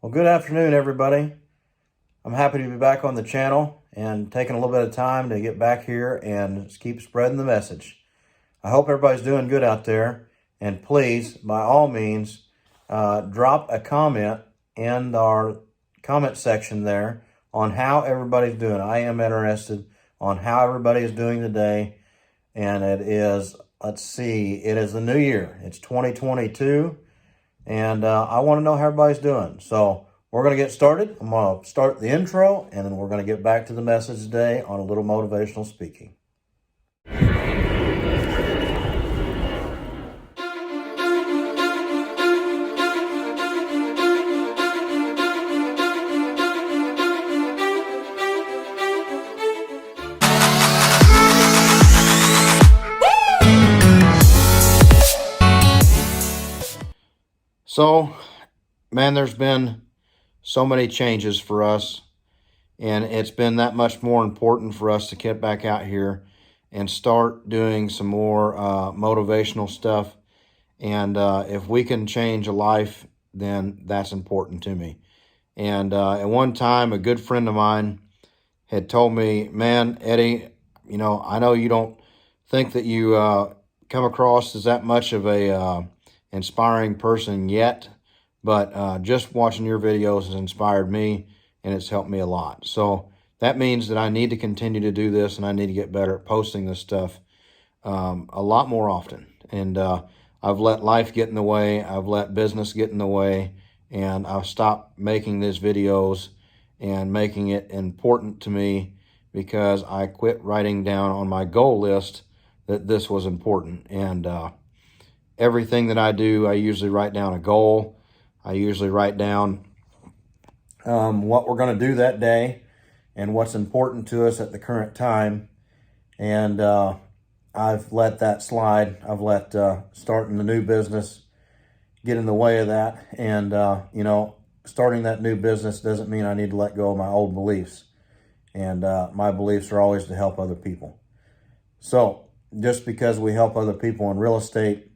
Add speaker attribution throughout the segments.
Speaker 1: Well, good afternoon, everybody. I'm happy to be back on the channel and taking a little bit of time to get back here and keep spreading the message. I hope everybody's doing good out there. And please, by all means, drop a comment in our comment section there on how everybody's doing. I am interested on how everybody is doing today. And it is, let's see, it is the new year. It's 2022. And I want to know how everybody's doing. So we're going to get started. I'm going to start the intro, and then we're going to get back to the message today on a little motivational speaking. So, man, there's been so many changes for us, and it's been that much more important for us to get back out here and start doing some more motivational stuff. And if we can change a life, then that's important to me. And at one time, a good friend of mine had told me, man, Eddie, I know you don't think that you come across as that much of a inspiring person yet, but just watching your videos has inspired me, and it's helped me a lot. So that means that I need to continue to do this, and I need to get better at posting this stuff a lot more often. And I've let life get in the way. I've let business get in the way, and I've stopped making these videos and making it important to me because I quit writing down on my goal list that this was important. And everything that I do, I usually write down a goal. I usually write down what we're going to do that day and what's important to us at the current time. And I've let that slide. I've let starting the new business get in the way of that. And, starting that new business doesn't mean I need to let go of my old beliefs. And my beliefs are always to help other people. So just because we help other people in real estate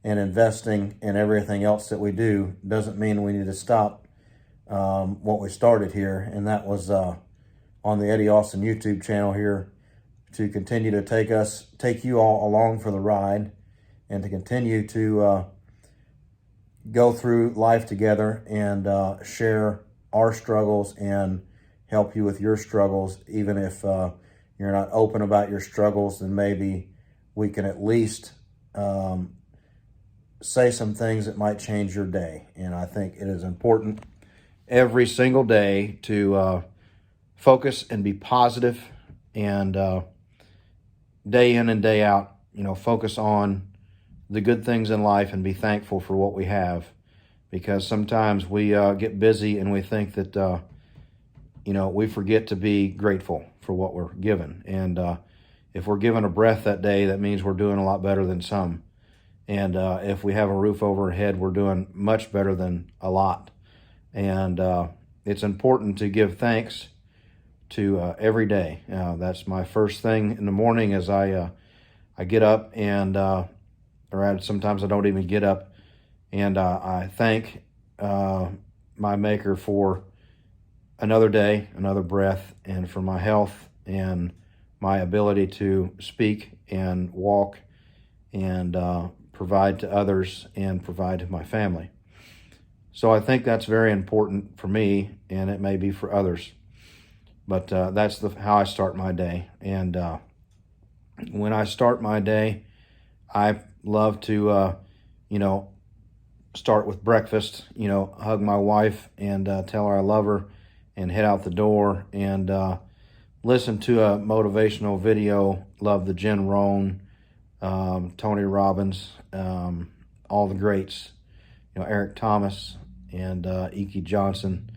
Speaker 1: and investing and everything else that we do doesn't mean we need to stop what we started here. And that was on the Eddie Austin YouTube channel here, to continue to take you all along for the ride, and to continue to go through life together and share our struggles and help you with your struggles. Even if you're not open about your struggles, then maybe we can at least say some things that might change your day. And I think it is important every single day to focus and be positive, and day in and day out, focus on the good things in life and be thankful for what we have. Because sometimes we get busy and we think that, we forget to be grateful for what we're given. And if we're given a breath that day, that means we're doing a lot better than some. And if we have a roof over our head, we're doing much better than a lot. And it's important to give thanks to every day. That's my first thing in the morning as I get up, and sometimes I don't even get up, and I thank my Maker for another day, another breath, and for my health and my ability to speak and walk and provide to others and provide to my family. So I think that's very important for me, and it may be for others. But that's how I start my day. And when I start my day, I love to, start with breakfast, hug my wife and tell her I love her, and head out the door and listen to a motivational video. Love the Jen Rohn, Tony Robbins, all the greats, Eric Thomas and Ike Johnson.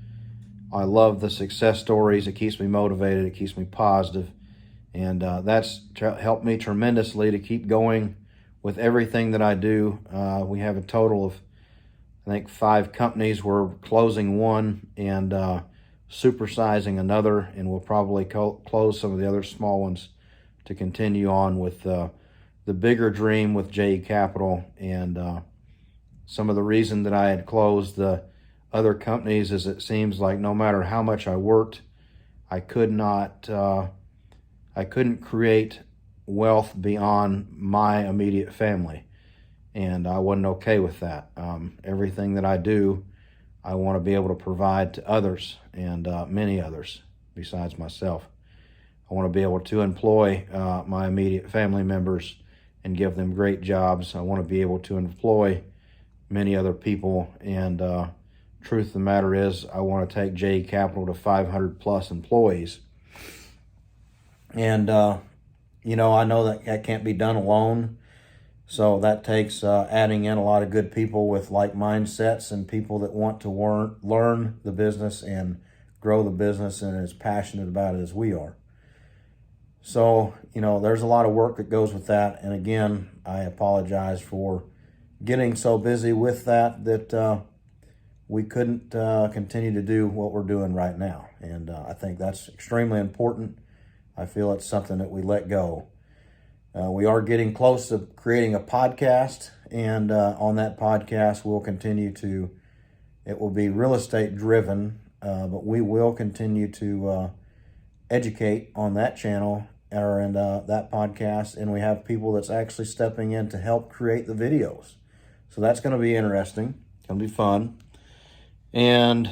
Speaker 1: I love the success stories. It keeps me motivated. It keeps me positive. And that's helped me tremendously to keep going with everything that I do. We have a total of, I think, 5 companies. We're closing one and supersizing another, and we'll probably close some of the other small ones to continue on with the bigger dream with JE Capital. And some of the reason that I had closed the other companies is it seems like no matter how much I worked, I couldn't create wealth beyond my immediate family. And I wasn't okay with that. Everything that I do, I want to be able to provide to others and many others besides myself. I want to be able to employ my immediate family members and give them great jobs. I want to be able to employ many other people. And truth of the matter is, I want to take JE Capital to 500 plus employees. And, I know that can't be done alone. So that takes adding in a lot of good people with like mindsets and people that want to learn the business and grow the business and as passionate about it as we are. So, there's a lot of work that goes with that. And again, I apologize for getting so busy with that we couldn't continue to do what we're doing right now. And I think that's extremely important. I feel it's something that we let go. We are getting close to creating a podcast, and on that podcast, it will be real estate driven, but we will continue to educate on that channel and that podcast, and we have people that's actually stepping in to help create the videos. So that's going to be interesting. It's going to be fun. And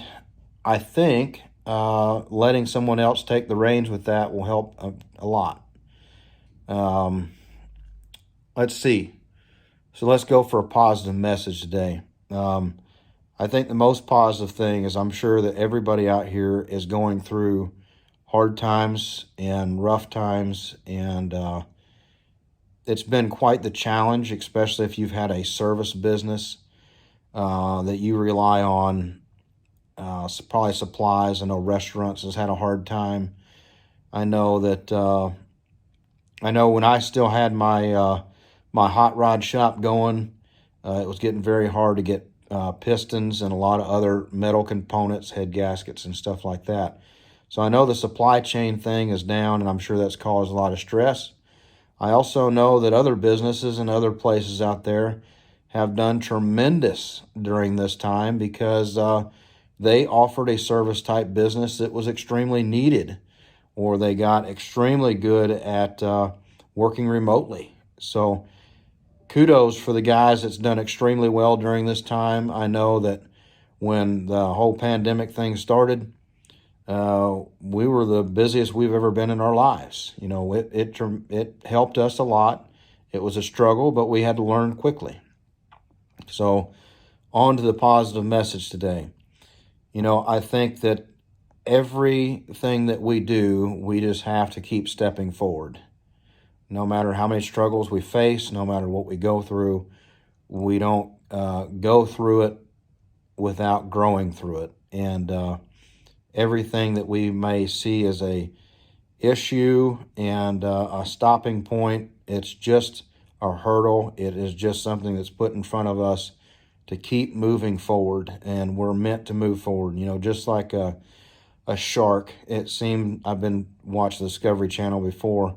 Speaker 1: I think letting someone else take the reins with that will help a lot. Let's see. So let's go for a positive message today. I think the most positive thing is I'm sure that everybody out here is going through hard times and rough times, and it's been quite the challenge, especially if you've had a service business that you rely on, probably supplies. I know restaurants has had a hard time. I know when I still had my hot rod shop going, it was getting very hard to get pistons and a lot of other metal components, head gaskets and stuff like that. So I know the supply chain thing is down, and I'm sure that's caused a lot of stress. I also know that other businesses and other places out there have done tremendous during this time because they offered a service type business that was extremely needed, or they got extremely good at working remotely. So kudos for the guys that's done extremely well during this time. I know that when the whole pandemic thing started, we were the busiest we've ever been in our lives. It helped us a lot. It was a struggle, but we had to learn quickly. So on to the positive message today. I think that everything that we do, we just have to keep stepping forward. No matter how many struggles we face, no matter what we go through, we don't go through it without growing through it. And everything that we may see as a issue and a stopping point, it's just a hurdle. It is just something that's put in front of us to keep moving forward, and we're meant to move forward. Just like a shark. I've been watching the Discovery Channel before,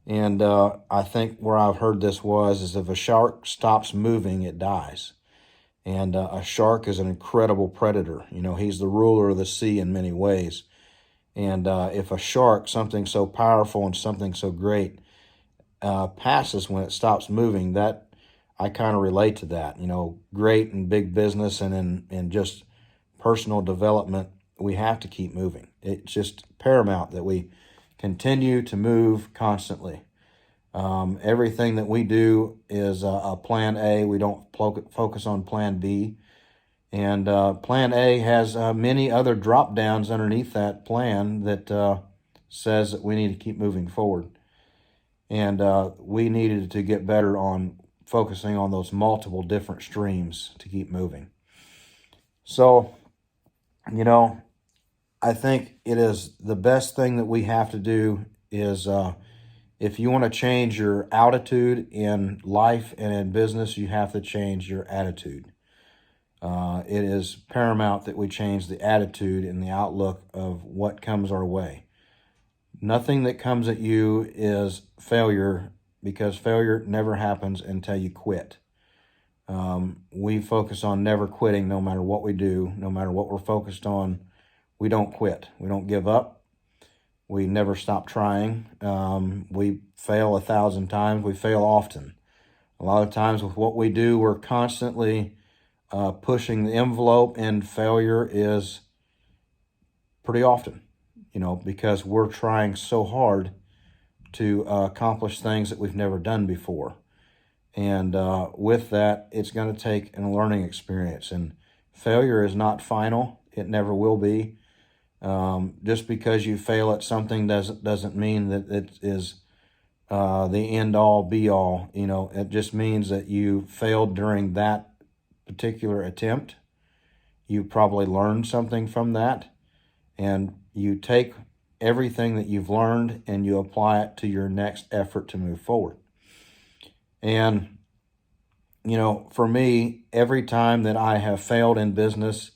Speaker 1: and I think where I've heard this is if a shark stops moving, it dies. And a shark is an incredible predator. He's the ruler of the sea in many ways. And if a shark, something so powerful and something so great, passes when it stops moving, that I kind of relate to that. Great in big business and in just personal development, we have to keep moving. It's just paramount that we continue to move constantly. Everything that we do is a plan A. We don't focus on plan B. And plan A has many other drop downs underneath that plan that says that we need to keep moving forward. And we needed to get better on focusing on those multiple different streams to keep moving. So, I think it is the best thing that we have to do is if you want to change your altitude in life and in business, you have to change your attitude. It is paramount that we change the attitude and the outlook of what comes our way. Nothing that comes at you is failure, because failure never happens until you quit. We focus on never quitting, no matter what we do, no matter what we're focused on. We don't quit. We don't give up. We never stop trying. We fail 1,000 times. We fail often. A lot of times with what we do, we're constantly pushing the envelope, and failure is pretty often, because we're trying so hard to accomplish things that we've never done before. And with that, it's going to take a learning experience. And failure is not final. It never will be. Just because you fail at something doesn't mean that it is the end all be all. It just means that you failed during that particular attempt. You probably learned something from that, and you take everything that you've learned and you apply it to your next effort to move forward. And, for me, every time that I have failed in business,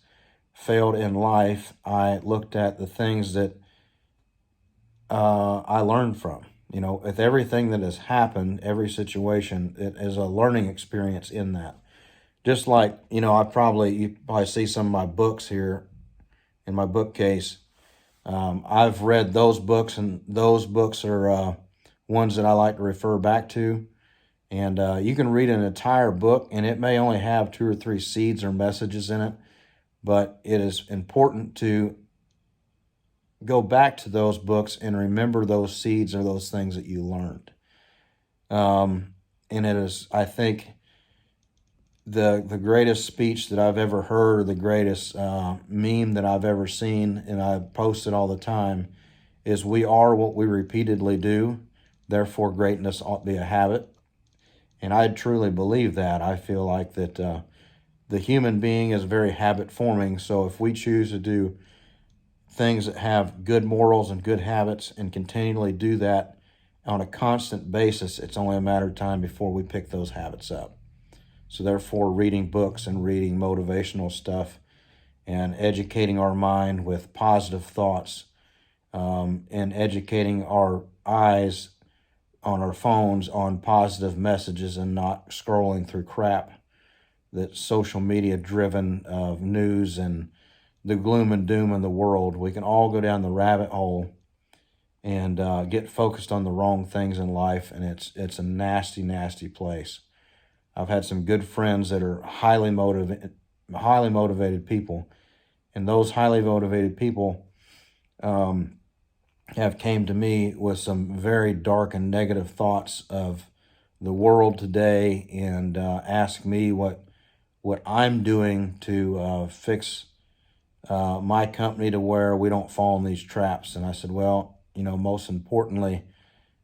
Speaker 1: failed in life, I looked at the things that I learned from. With everything that has happened, every situation, it is a learning experience in that. Just like, you probably see some of my books here in my bookcase. I've read those books, and those books are ones that I like to refer back to. And you can read an entire book, and it may only have 2 or 3 seeds or messages in it, but it is important to go back to those books and remember those seeds or those things that you learned. And it is, I think, the greatest speech that I've ever heard, or the greatest meme that I've ever seen, and I post it all the time, is we are what we repeatedly do, therefore greatness ought to be a habit. And I truly believe that. I feel like that the human being is very habit forming. So if we choose to do things that have good morals and good habits and continually do that on a constant basis, it's only a matter of time before we pick those habits up. So therefore, reading books and reading motivational stuff and educating our mind with positive thoughts, and educating our eyes on our phones on positive messages, and not scrolling through crap that's social media driven of news and the gloom and doom in the world. We can all go down the rabbit hole and get focused on the wrong things in life, and it's a nasty, nasty place. I've had some good friends that are highly motivated people, and those highly motivated people have came to me with some very dark and negative thoughts of the world today, and ask me what I'm doing to fix my company to where we don't fall in these traps. And I said, well, most importantly,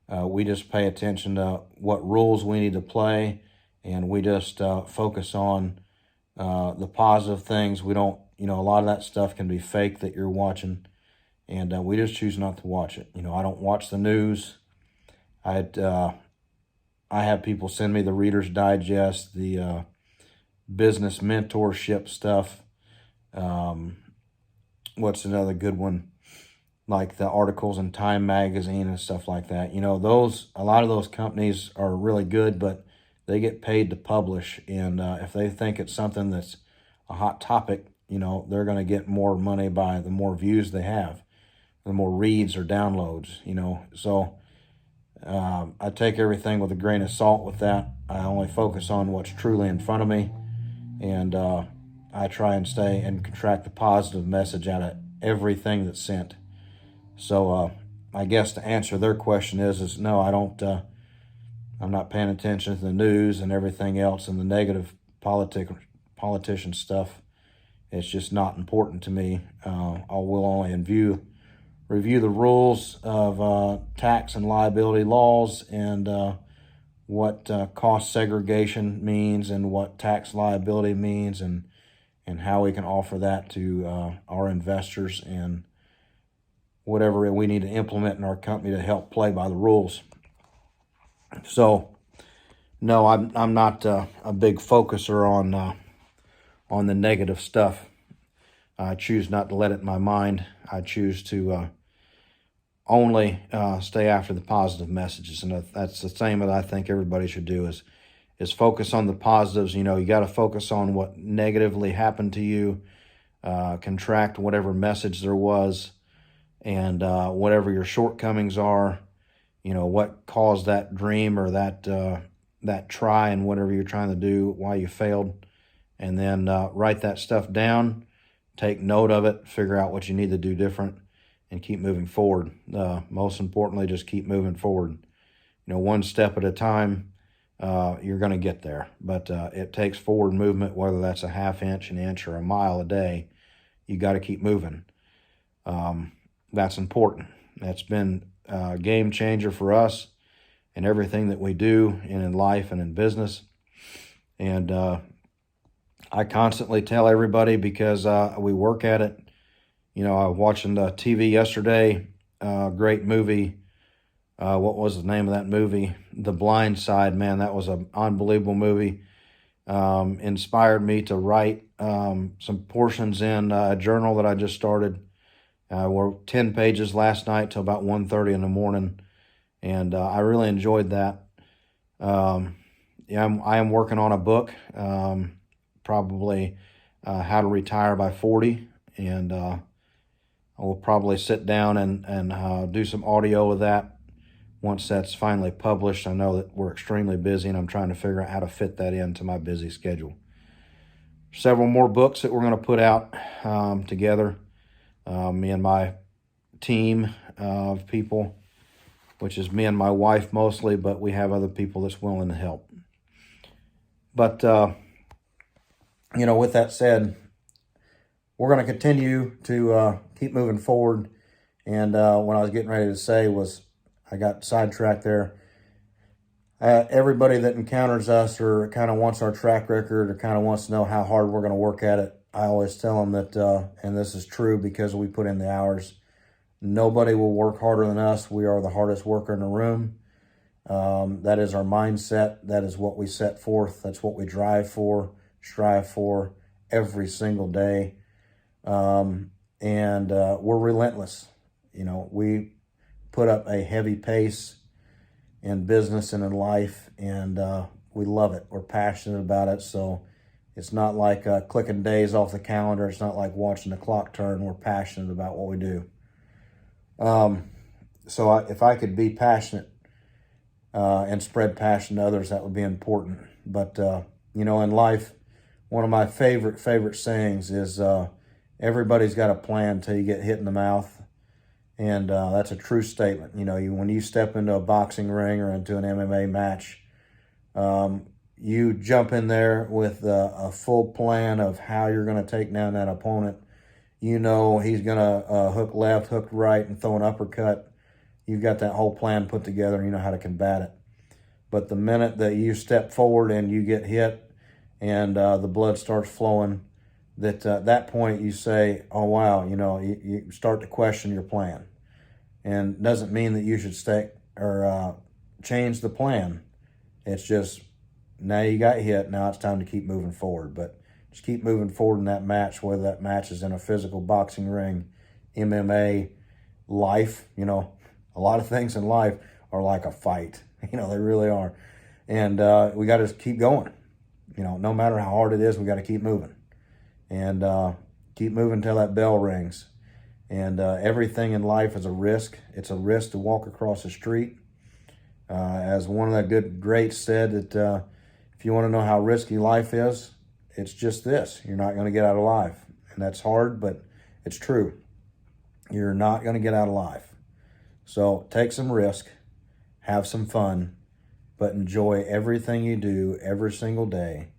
Speaker 1: we just pay attention to what rules we need to play, and we just focus on the positive things. We don't, a lot of that stuff can be fake that you're watching, and we just choose not to watch it. I don't watch the news. I have people send me the Reader's Digest, the business mentorship stuff. What's another good one? Like the articles in Time Magazine and stuff like that. A lot of those companies are really good, but they get paid to publish. And if they think it's something that's a hot topic, they're going to get more money by the more views they have, the more reads or downloads, So I take everything with a grain of salt with that. I only focus on what's truly in front of me. And I try and stay and contract the positive message out of everything that's sent. So I guess to answer their question is no, I don't. I'm not paying attention to the news and everything else and the negative politician stuff. It's just not important to me. I will only review the rules of tax and liability laws, and what cost segregation means, and what tax liability means, and how we can offer that to our investors, and whatever we need to implement in our company to help play by the rules. So, no, I'm not a big focuser on the negative stuff. I choose not to let it in my mind. I choose to only stay after the positive messages, and that's the same that I think everybody should do, is is focus on the positives. You know, you got to focus on what negatively happened to you, contract whatever message there was, and whatever your shortcomings are, you know, what caused that dream or that try and whatever you're trying to do, why you failed, and then write that stuff down, take note of it, figure out what you need to do different, and keep moving forward. Most importantly, just keep moving forward. You know, one step at a time, you're going to get there. But it takes forward movement, whether that's a half inch, an inch, or a mile a day. You got to keep moving. That's important. That's been a game changer for us in everything that we do and in life and in business. And I constantly tell everybody, because we work at it. You know, I was watching the TV yesterday, great movie. What was the name of that movie? The Blind Side, man, that was an unbelievable movie. Inspired me to write some portions in a journal that I just started. We're 10 pages last night till about 1:30 in the morning, and I really enjoyed that. Yeah, I am working on a book, probably how to retire by 40, and I will probably sit down and do some audio of that once that's finally published. I know that we're extremely busy, and I'm trying to figure out how to fit that into my busy schedule. Several more books that we're going to put out together. Me and my team of people, which is me and my wife mostly, but we have other people that's willing to help. But, you know, with that said, we're going to continue to keep moving forward. And what I was getting ready to say was, I got sidetracked there. Everybody that encounters us or kind of wants our track record or kind of wants to know how hard we're going to work at it, I always tell them that, and this is true because we put in the hours, nobody will work harder than us. We are the hardest worker in the room. That is our mindset. That is what we set forth. That's what we drive for, strive for every single day. And we're relentless. You know, we put up a heavy pace in business and in life, and we love it. We're passionate about it. So it's not like clicking days off the calendar. It's not like watching the clock turn. We're passionate about what we do. So if I could be passionate and spread passion to others, that would be important. But, you know, in life, one of my favorite sayings is everybody's got a plan until you get hit in the mouth. And that's a true statement. You know, when you step into a boxing ring or into an MMA match, you jump in there with a full plan of how you're going to take down that opponent. You know he's going to hook left, hook right, and throw an uppercut. You've got that whole plan put together, and you know how to combat it. But the minute that you step forward and you get hit and the blood starts flowing, that point you say, oh, wow, you know, you start to question your plan. And doesn't mean that you should stay or change the plan. It's just, now you got hit, now it's time to keep moving forward. But just keep moving forward in that match, whether that match is in a physical boxing ring, MMA, life. You know, a lot of things in life are like a fight. You know, they really are. And we got to keep going. You know, no matter how hard it is, we got to keep moving. And keep moving till that bell rings. And everything in life is a risk. It's a risk to walk across the street. As one of the good greats said, that if you want to know how risky life is, it's just this. You're not going to get out alive. And that's hard, but it's true. You're not going to get out alive. So take some risk, have some fun, but enjoy everything you do every single day.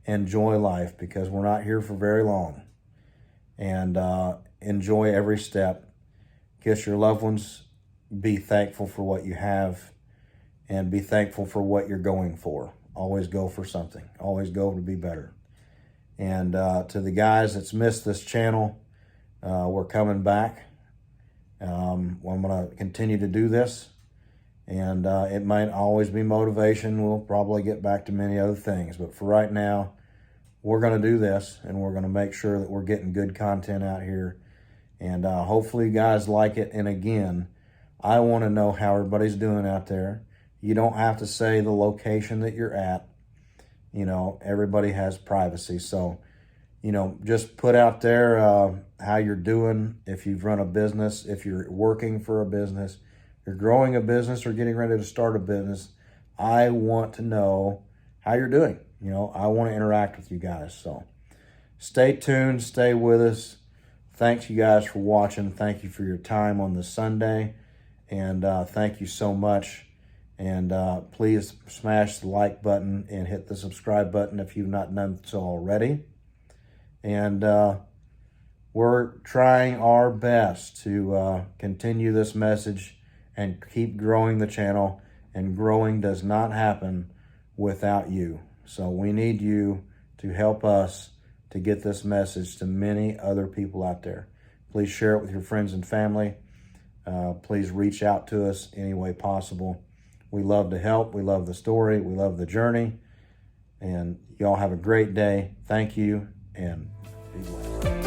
Speaker 1: Enjoy life, because we're not here for very long. And enjoy every step. Kiss your loved ones. Be thankful for what you have, and be thankful for what you're going for. Always go for something. Always go to be better. And to the guys that's missed this channel, we're coming back. I'm going to continue to do this. And it might always be motivation. We'll probably get back to many other things. But for right now, we're going to do this, and we're going to make sure that we're getting good content out here. And hopefully you guys like it. And again, I want to know how everybody's doing out there. You don't have to say the location that you're at. You know, everybody has privacy. So, you know, just put out there how you're doing. If you've run a business, if you're working for a business, you're growing a business or getting ready to start a business, I want to know how you're doing. You know, I want to interact with you guys. So stay tuned, stay with us. Thanks you guys for watching. Thank you for your time on this Sunday. And thank you so much. And please smash the like button and hit the subscribe button if you've not done so already. And we're trying our best to continue this message and keep growing the channel. And growing does not happen without you. So we need you to help us to get this message to many other people out there. Please share it with your friends and family. Please reach out to us any way possible. We love to help. We love the story. We love the journey. And y'all have a great day. Thank you, and be blessed.